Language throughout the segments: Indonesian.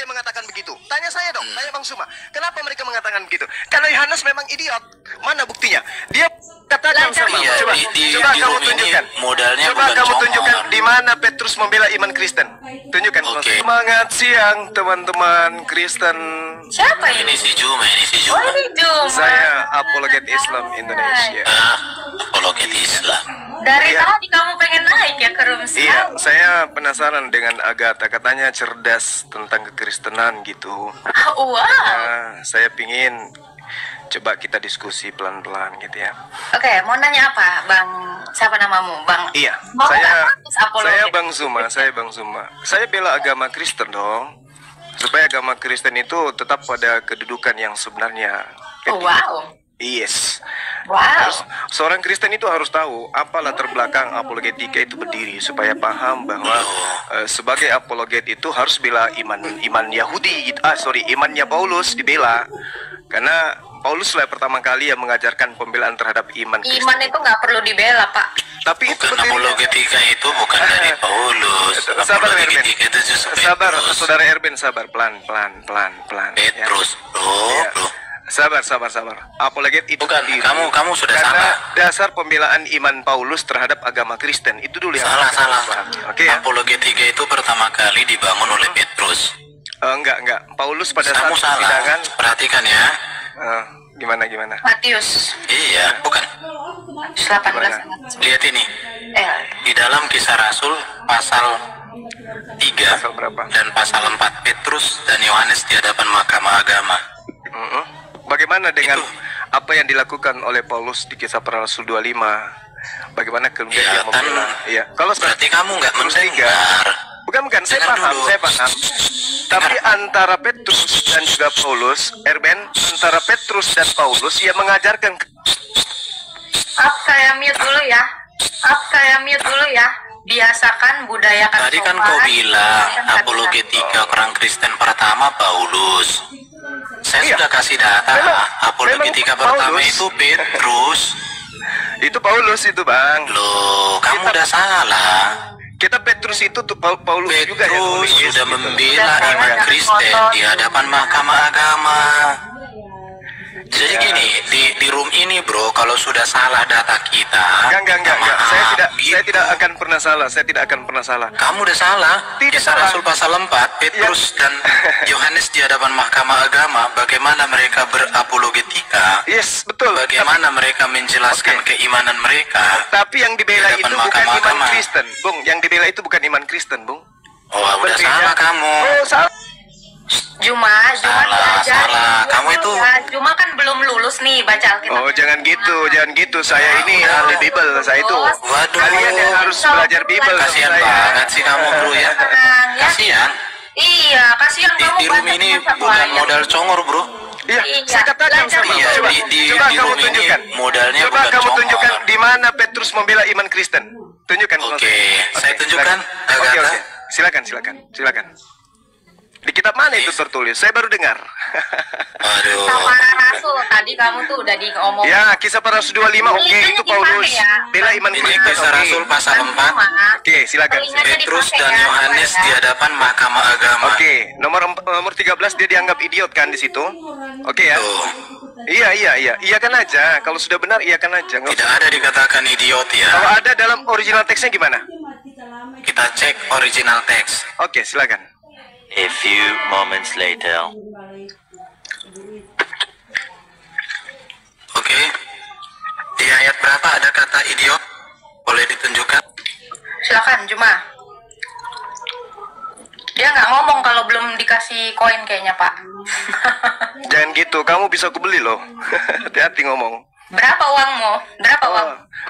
dia mengatakan begitu? Tanya saya dong, tanya Bang Suma. Kenapa mereka mengatakan begitu? Karena Yohanes memang idiot. Mana buktinya? Dia katakan sama iya, coba kamu tunjukkan. Modalnya coba kamu tunjukkan di mana Petrus membela iman Kristen. Tunjukkan. Semangat siang teman-teman Kristen. Siapa ini? Si Juma. Oh, ini Juma. Saya apologet Islam Indonesia. Apologet Islam. Dari tadi kamu pengen naik ya ke room scout? Iya, saya penasaran dengan Agatha. Katanya cerdas tentang kekristenan gitu. Wow. Nah, saya pingin coba kita diskusi pelan-pelan gitu ya. Oke, mau nanya apa, Bang? Siapa namamu, Bang? Iya, saya Bang Zuma. Saya bela agama Kristen dong. Supaya agama Kristen itu tetap pada kedudukan yang sebenarnya. Wow. Yes. Wow. Seorang Kristen itu harus tahu apa latar belakang apologetika itu berdiri supaya paham bahwa sebagai apologet itu harus bela iman Yahudi gitu. Imannya Paulus dibela. Karena Paulus lah pertama kali yang mengajarkan pembelaan terhadap iman Kristen. Iman itu nggak perlu dibela, Pak. Tapi itu apologetika itu bukan dari Paulus. Sabar Erben. Sabar, Petrus. Saudara Erben, sabar pelan. Petrus, bro. Sabar. Apologet itu bukan sendiri. Kamu sudah karena salah. dasar pembelaan iman Paulus terhadap agama Kristen itu dulu yang salah. Oke ya? Apologetika itu pertama kali dibangun oleh Petrus. Enggak. Paulus pada saat salah. persidangan. Perhatikan ya. Gimana? Matius. Iya, bukan. 18. Lihat ini. Di dalam Kisah Rasul pasal 3 Pasal berapa? dan pasal 4, Petrus dan Yohanes di hadapan Mahkamah Agama. Bagaimana dengan apa yang dilakukan oleh Paulus di Kisah Para Rasul 25? Bagaimana kemudian dia membela? Iya. Kalau berarti kamu nggak mendengar. Bukan, saya paham. Tapi antara Petrus dan juga Paulus, antara Petrus dan Paulus yang mengajarkan. Saya mute dulu ya. Biasakan budayakan. Tadi kan kau bilang apologetika orang Kristen pertama Paulus. Saya sudah kasih data. Apologetika pertama itu Petrus. Itu Paulus itu, Bang. Loh, kamu udah salah. Kita Petrus itu tuh Paulus juga ya. Petrus sudah membela iman Kristen di hadapan Mahkamah Agama. Jadi gini, di room ini bro, kalau sudah salah data kita, enggak. Saya tidak akan pernah salah. Kamu udah salah. Kisah Rasul pasal 4, Petrus dan Yohanes di hadapan Mahkamah Agama, bagaimana mereka berapologetika? Yes, betul. Bagaimana mereka menjelaskan keimanan mereka? Tapi yang dibela itu bukan iman Kristen, Bung. Yang dibela itu bukan iman Kristen, Bung. Oh, udah salah kamu. Oh, salah. Juma salah. Kamu itu Juma kan belum lulus nih baca Alkitab. Oh, jangan gitu. Saya ini ahli Bible. Saya itu. Waduh. Kalian yang harus belajar Bible. Kasihan banget sih kamu bro ya. Kasihan. Iya, kasihan kamu. Di room ini bukan modal congor bro. Iya, saya katakan sama. Coba kamu tunjukkan. Modalnya coba kamu tunjukkan di mana Petrus membela iman Kristen. Tunjukkan. Oke, saya tunjukkan. Oke. Silakan. Di kitab mana itu tertulis? Saya baru dengar. Aduh. Kisah Para Rasul tadi kamu tuh udah diomongin. Ya, Kisah Para Rasul 25. Oke, itu Paulus bela iman Kristen. Ini Kisah Rasul pasal 4. Oke, silakan. Petrus dan Yohanes di hadapan Mahkamah Agama. Oke, nomor 13 dia dianggap idiot kan di situ. Oke ya. Iya kan aja. Kalau sudah benar iya kan aja. Tidak ada dikatakan idiot ya. Kalau ada dalam original teksnya gimana? Kita cek original teks. Oke, silakan. A few moments later. Oke. Di ayat berapa ada kata idiot? Boleh ditunjukkan? Silakan, Juma. Dia nggak ngomong kalau belum dikasih koin kayaknya, Pak. Jangan gitu, kamu bisa kubeli loh. Hati-hati ngomong. Berapa uangmu? Berapa uang?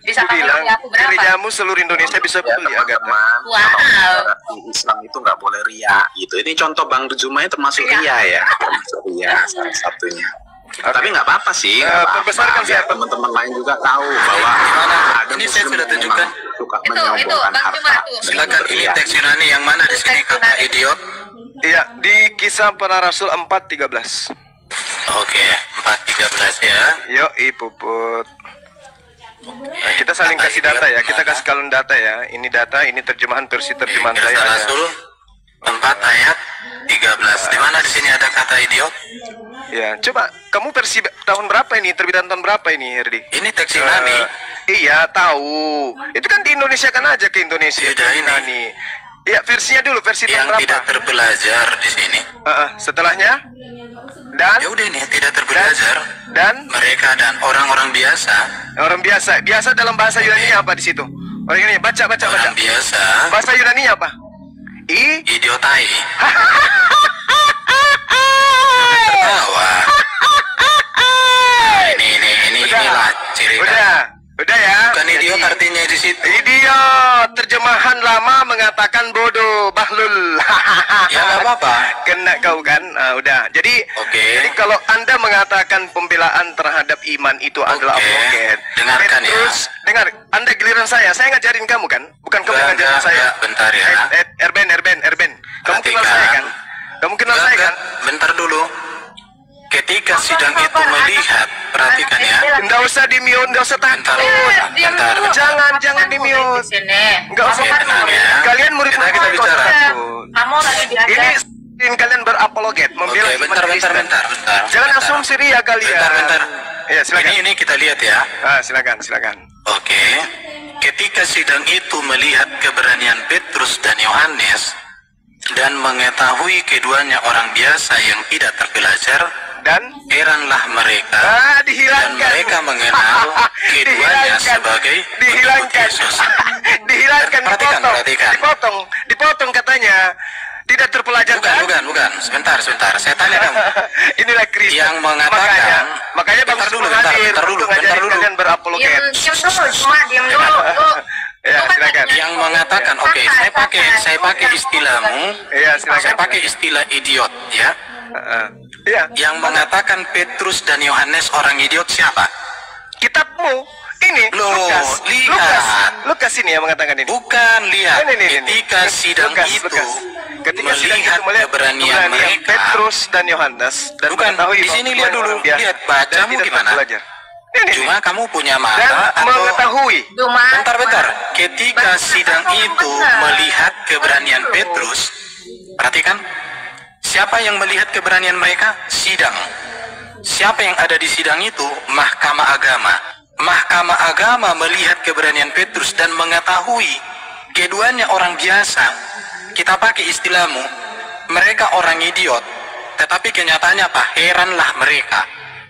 Bisa kamu bilang, beli aku berapa? gerejamu seluruh Indonesia bisa beli agak. Wow. Islam itu nggak boleh ria gitu. Ini contoh Bang Juma termasuk ria ya. Termasuk ria salah satunya. Tapi nggak apa-apa sih. Perbesarkan biar teman-teman lain juga tahu bahwa ada ini saya sudah tunjukkan. Suka Itu menyombongkan Bang Juma harta. tuh. Silakan ini teks Yunani yang mana di sini kata idiot? Iya, di Kisah Para Rasul 4:13. Oke, 4:13 ya. Yo, Puput. Nah, kita saling kasih data ya. Kita kasih kalian data ya. Ini data, ini terjemahan versi terjemahan saya. Kisah Rasul 4 ayat 13. Di mana di sini ada kata idiot? Ya, coba kamu versi tahun berapa ini? Terbitan tahun berapa ini, Herdi? Ini teks Yunani. Iya, tahu. Itu kan di Indonesia kan aja ke Indonesia. Sudah ini. Yunani. Ya, versinya dulu, versi tahun Yang berapa? tidak terbelajar di sini. Setelahnya? Dan? Ya udah ini tidak terbelajar. Dan? Mereka dan orang-orang biasa. Orang biasa. Biasa dalam bahasa Yunani apa di situ? Orang ini baca. Orang biasa. Bahasa Yunani apa? Idiotai. Tertawa. Nah, inilah ciri khas. Udah ya. Bukan idiot artinya di situ. Idiot, terjemahan lama mengatakan bodoh, bahlul. Ya nggak apa-apa. Kena kau kan? Udah. Jadi, jadi kalau Anda mengatakan pembelaan terhadap iman itu adalah apologet. Dengarkan terus, dengar. Anda giliran saya ngajarin kamu kan? Bukan kamu yang ngajarin saya. Bentar ya. Erben. Kamu kenal saya kan? Kamu kenal saya kan? Bentar dulu. Ketika sidang itu melihat, perhatikan ya. Enggak usah di-mute, enggak usah takut. Bentar. Jangan di-mute. Enggak usah takut. ya. Kalian murid-murid Kita bicara. Kamu lagi diajar. Ini kalian berapologet, membela iman bentar. Kristen. Jangan Bentar. asumsi ria kalian. Bentar. Ya, silakan. Ini kita lihat ya. Silakan. Oke. Ketika sidang itu melihat keberanian Petrus dan Yohanes dan mengetahui keduanya orang biasa yang tidak terpelajar, Dan heranlah mereka dan dihilangkan. mereka mengenal keduanya sebagai pengikut Yesus. Dihilangkan, dipotong katanya. Tidak terpelajar. Bukan. Sebentar. Saya tanya kamu. Inilah Kristus. Yang mengatakan, makanya bentar dulu. Kalian berapologet. Diam dulu. Ya, silakan. Yang mengatakan, oke, saya pakai istilahmu. Iya, silakan. Saya pakai istilah idiot, ya. Iya. Yang mengatakan Petrus dan Yohanes orang idiot siapa? Kitabmu ini Loh, Lukas ini yang mengatakan ini. Bukan, lihat. Ini. Ketika sidang itu Ketika sidang itu melihat keberanian mereka, Petrus dan Yohanes dan bukan, mengetahui di sini bahwa lihat dulu. orang biasa Lihat, dan bacamu tidak gimana? terpelajar. Ini. Cuma kamu punya Dan mata atau mengetahui. bentar. Ketika sidang itu melihat keberanian Petrus, perhatikan, siapa yang melihat keberanian mereka? Sidang. Siapa yang ada di sidang itu? Mahkamah agama. Mahkamah agama melihat keberanian Petrus dan mengetahui keduanya orang biasa. Kita pakai istilahmu, mereka orang idiot, tetapi kenyataannya apa? Heranlah mereka.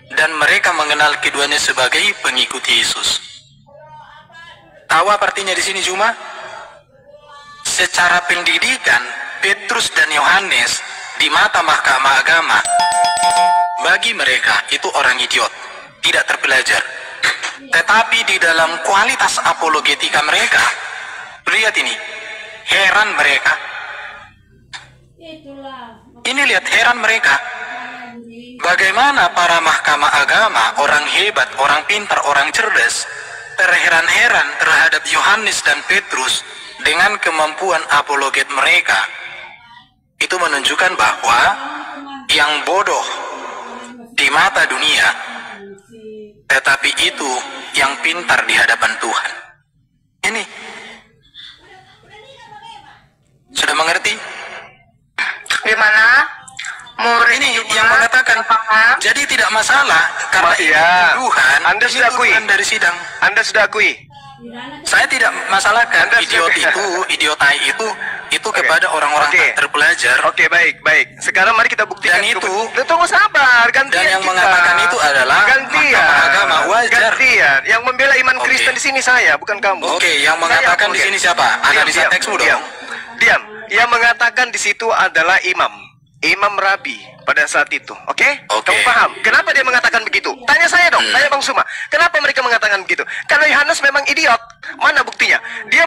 Dan mereka mengenal keduanya sebagai pengikut Yesus. Tahu apa artinya di sini cuma? Secara pendidikan, Petrus dan Yohanes di mata mahkamah agama, bagi mereka itu orang idiot, tidak terpelajar. Tetapi di dalam kualitas apologetika mereka, lihat ini, heran mereka. Ini lihat, heran mereka. Bagaimana para mahkamah agama, orang hebat, orang pintar, orang cerdas, terheran-heran terhadap Yohanes dan Petrus dengan kemampuan apologet mereka. Itu menunjukkan bahwa yang bodoh di mata dunia, tetapi itu yang pintar di hadapan Tuhan. Ini sudah mengerti? Gimana? Murid Ini juga yang mengatakan, paham. jadi tidak masalah karena Iya. Tuhan. Anda sudah akui. Dari sidang. Anda sudah akui. Saya tidak masalahkan Anda idiot sudah- idiotai itu kepada orang-orang tak terpelajar. Oke, baik. Sekarang mari kita buktikan. Dan itu- tunggu sabar, gantian Dan yang kita. mengatakan itu adalah gantian. mahkamah agama, wajar. Gantian. Yang membela iman Oke. Kristen di sini saya, bukan kamu. Oke, yang Saya mengatakan di apologet. sini siapa? Analisa teksmu dong. Diam. Yang mengatakan di situ adalah Imam Rabi pada saat itu. Oke? Oke. Kamu paham? Kenapa dia mengatakan begitu? Tanya saya dong, tanya Bang Suma. Kenapa mereka mengatakan begitu? Kalau Yohanes memang idiot. Mana buktinya? Dia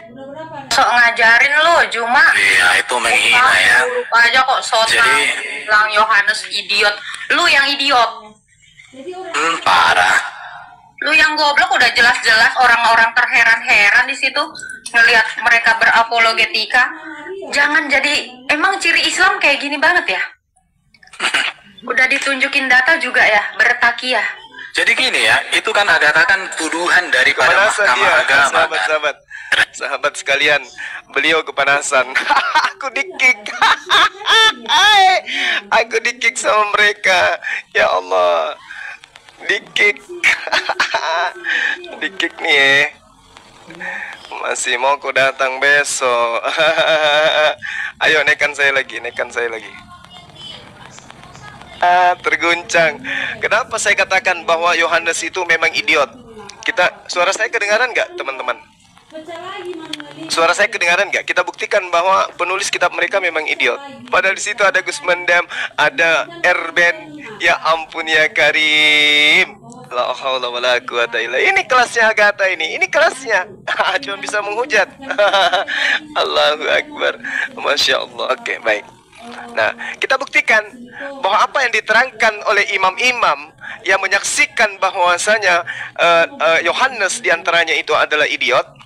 Sok ngajarin lu, cuma Iya, itu menghina ya. aja kok sok Jadi- bilang Yohanes idiot. Lu yang idiot. Parah. Lu yang goblok, udah jelas-jelas orang-orang terheran-heran di situ ngelihat mereka berapologetika. Jangan jadi, emang ciri Islam kayak gini banget ya? Udah ditunjukin data juga ya, bertakiyah. Jadi gini ya, itu kan ada tuduhan daripada kemana mahkamah agama kan. sahabat. Sahabat sekalian, beliau kepanasan. Aku di-kick. Aku di-kick sama mereka. Ya Allah, di-kick. Di-kick nih. Masih mau ku datang besok. Ayo naikkan saya lagi, naikkan saya lagi. Terguncang. Kenapa saya katakan bahwa Yohanes itu memang idiot? Suara saya kedengaran nggak, teman-teman? Suara saya kedengaran nggak? Kita buktikan bahwa penulis kitab mereka memang idiot. Padahal di situ ada Gus Mendam, ada Erben. Ya ampun ya Karim. La haula wala quwata illa. Ini kelasnya Agatha ini kelasnya. Cuma bisa menghujat. Allahu Akbar. Masya Allah. Oke, baik. Nah, kita buktikan bahwa apa yang diterangkan oleh imam-imam yang menyaksikan bahwasanya Yohanes diantaranya itu adalah idiot.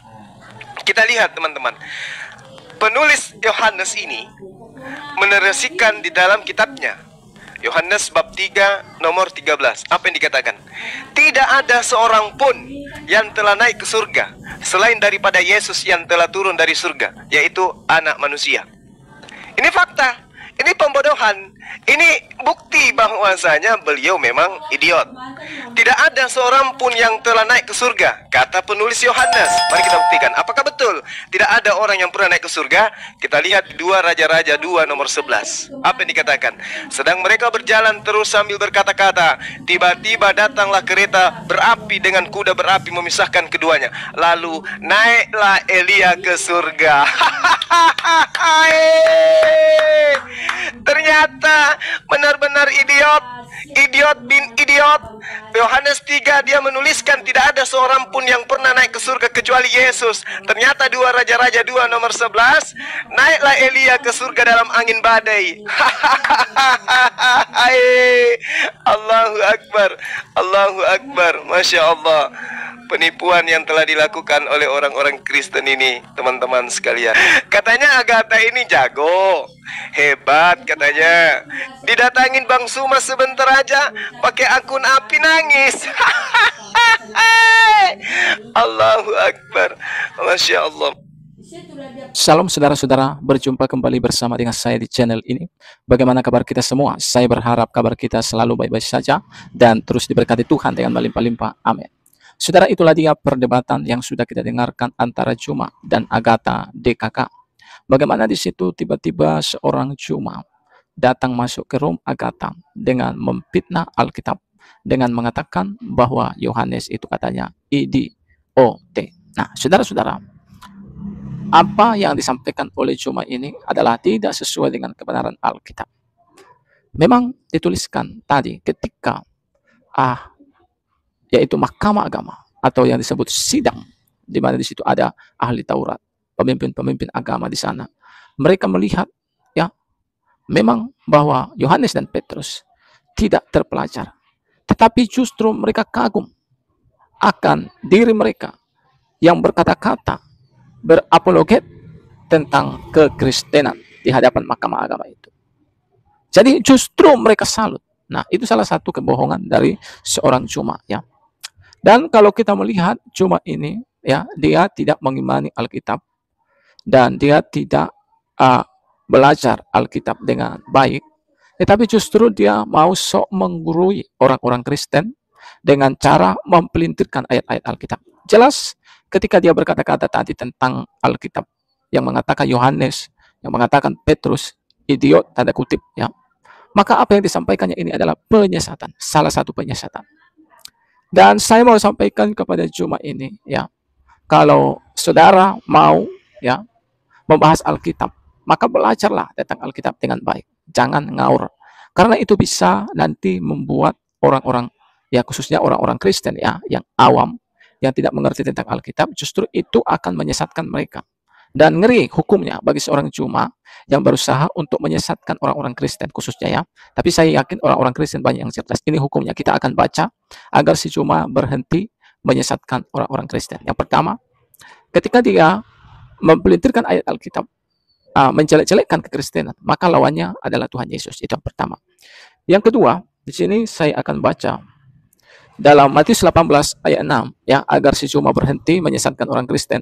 Kita lihat teman-teman, penulis Yohanes ini menerasikan di dalam kitabnya Yohanes bab 3 nomor 13. Apa yang dikatakan? Tidak ada seorang pun yang telah naik ke surga selain daripada Yesus yang telah turun dari surga, yaitu anak manusia. Ini fakta, ini pembodohan, ini bukti bahwasanya beliau memang idiot. Tidak ada seorang pun yang telah naik ke surga, kata penulis Yohanes. Mari kita buktikan, apakah betul tidak ada orang yang pernah naik ke surga? Kita lihat 2 Raja-Raja 2 nomor 11. Apa yang dikatakan? Sedang mereka berjalan terus sambil berkata-kata, tiba-tiba datanglah kereta berapi dengan kuda berapi memisahkan keduanya. Lalu naiklah Elia ke surga. Ternyata benar-benar idiot. Idiot bin idiot. Yohanes 3 dia menuliskan tidak ada seorang pun yang pernah naik ke surga kecuali Yesus. Ternyata 2 Raja-Raja 2 nomor 11, naiklah Elia ke surga dalam angin badai. Allahu Akbar, Allahu Akbar. Masya Allah. Penipuan yang telah dilakukan oleh orang-orang Kristen ini, teman-teman sekalian. Katanya Agatha ini jago, hebat katanya. Didatangin Bang Suma sebentar aja, pakai akun api nangis. Allahu Akbar, Masya Allah. Salam saudara-saudara, berjumpa kembali bersama dengan saya di channel ini. Bagaimana kabar kita semua? Saya berharap kabar kita selalu baik-baik saja dan terus diberkati Tuhan dengan melimpah-limpah. Amin. Saudara, itulah dia perdebatan yang sudah kita dengarkan antara Juma dan Agatha DKK. Bagaimana di situ tiba-tiba seorang Juma datang masuk ke room Agatha dengan memfitnah Alkitab, dengan mengatakan bahwa Yohanes itu katanya idiot. Nah, saudara-saudara, apa yang disampaikan oleh Juma ini adalah tidak sesuai dengan kebenaran Alkitab. Memang dituliskan tadi ketika yaitu mahkamah agama atau yang disebut sidang, di mana di situ ada ahli Taurat, pemimpin-pemimpin agama di sana. Mereka melihat ya memang bahwa Yohanes dan Petrus tidak terpelajar, tetapi justru mereka kagum akan diri mereka yang berkata-kata berapologet tentang kekristenan di hadapan mahkamah agama itu. Jadi justru mereka salut. Nah, itu salah satu kebohongan dari seorang Juma ya. Dan kalau kita melihat Juma ini ya, dia tidak mengimani Alkitab dan dia tidak belajar Alkitab dengan baik, tetapi justru dia mau sok menggurui orang-orang Kristen dengan cara mempelintirkan ayat-ayat Alkitab. Jelas ketika dia berkata-kata tadi tentang Alkitab yang mengatakan Yohanes, yang mengatakan Petrus idiot tanda kutip ya, maka apa yang disampaikannya ini adalah penyesatan, salah satu penyesatan. Dan saya mau sampaikan kepada Juma ini ya, kalau saudara mau ya membahas Alkitab, maka belajarlah tentang Alkitab dengan baik, jangan ngaur, karena itu bisa nanti membuat orang-orang ya, khususnya orang-orang Kristen ya yang awam, yang tidak mengerti tentang Alkitab, justru itu akan menyesatkan mereka. Dan ngeri hukumnya bagi seorang Juma yang berusaha untuk menyesatkan orang-orang Kristen khususnya ya. Tapi saya yakin orang-orang Kristen banyak yang cerdas. Ini hukumnya, kita akan baca agar si Juma berhenti menyesatkan orang-orang Kristen. Yang pertama, ketika dia mempelintirkan ayat Alkitab, menjelek-jelekkan kekristenan, maka lawannya adalah Tuhan Yesus. Itu yang pertama. Yang kedua, di sini saya akan baca dalam Matius 18 ayat 6 ya, agar si Juma berhenti menyesatkan orang Kristen.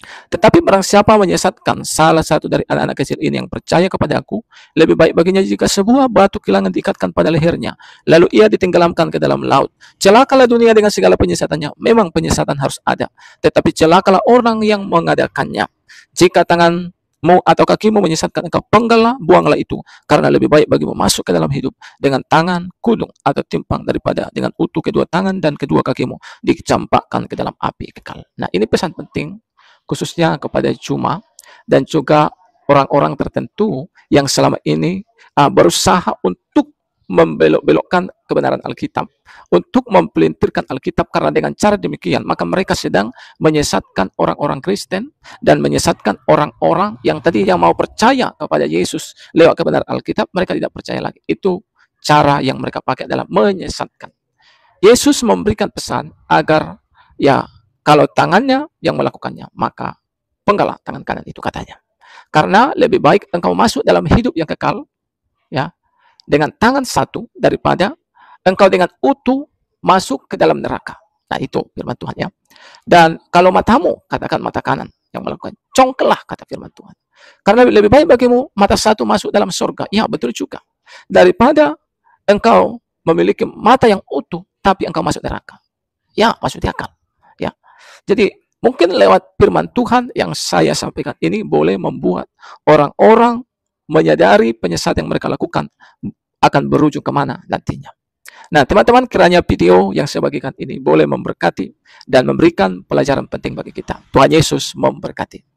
Tetapi barang siapa menyesatkan salah satu dari anak-anak kecil ini yang percaya kepada aku, lebih baik baginya jika sebuah batu kilangan diikatkan pada lehernya, lalu ia ditenggelamkan ke dalam laut. Celakalah dunia dengan segala penyesatannya. Memang penyesatan harus ada, tetapi celakalah orang yang mengadakannya. Jika tanganmu atau kakimu menyesatkan engkau, penggallah, buanglah itu, karena lebih baik bagimu masuk ke dalam hidup dengan tangan kudung atau timpang daripada dengan utuh kedua tangan dan kedua kakimu dicampakkan ke dalam api kekal. Nah, ini pesan penting khususnya kepada Juma dan juga orang-orang tertentu yang selama ini berusaha untuk membelok-belokkan kebenaran Alkitab, untuk mempelintirkan Alkitab, karena dengan cara demikian maka mereka sedang menyesatkan orang-orang Kristen dan menyesatkan orang-orang yang tadi yang mau percaya kepada Yesus lewat kebenaran Alkitab, mereka tidak percaya lagi. Itu cara yang mereka pakai dalam menyesatkan. Yesus memberikan pesan agar ya kalau tangannya yang melakukannya, maka penggallah tangan kanan itu, katanya. Karena lebih baik engkau masuk dalam hidup yang kekal ya dengan tangan satu daripada engkau dengan utuh masuk ke dalam neraka. Nah, itu firman Tuhan ya. Dan kalau matamu, katakan mata kanan yang melakukan, congkellah, kata firman Tuhan. Karena lebih baik bagimu mata satu masuk dalam surga. Ya, betul juga. Daripada engkau memiliki mata yang utuh tapi engkau masuk neraka. Ya, masuk di akal. Ya. Jadi mungkin lewat firman Tuhan yang saya sampaikan ini boleh membuat orang-orang menyadari penyesatan yang mereka lakukan akan berujung kemana nantinya. Nah, teman-teman, kiranya video yang saya bagikan ini boleh memberkati dan memberikan pelajaran penting bagi kita. Tuhan Yesus memberkati.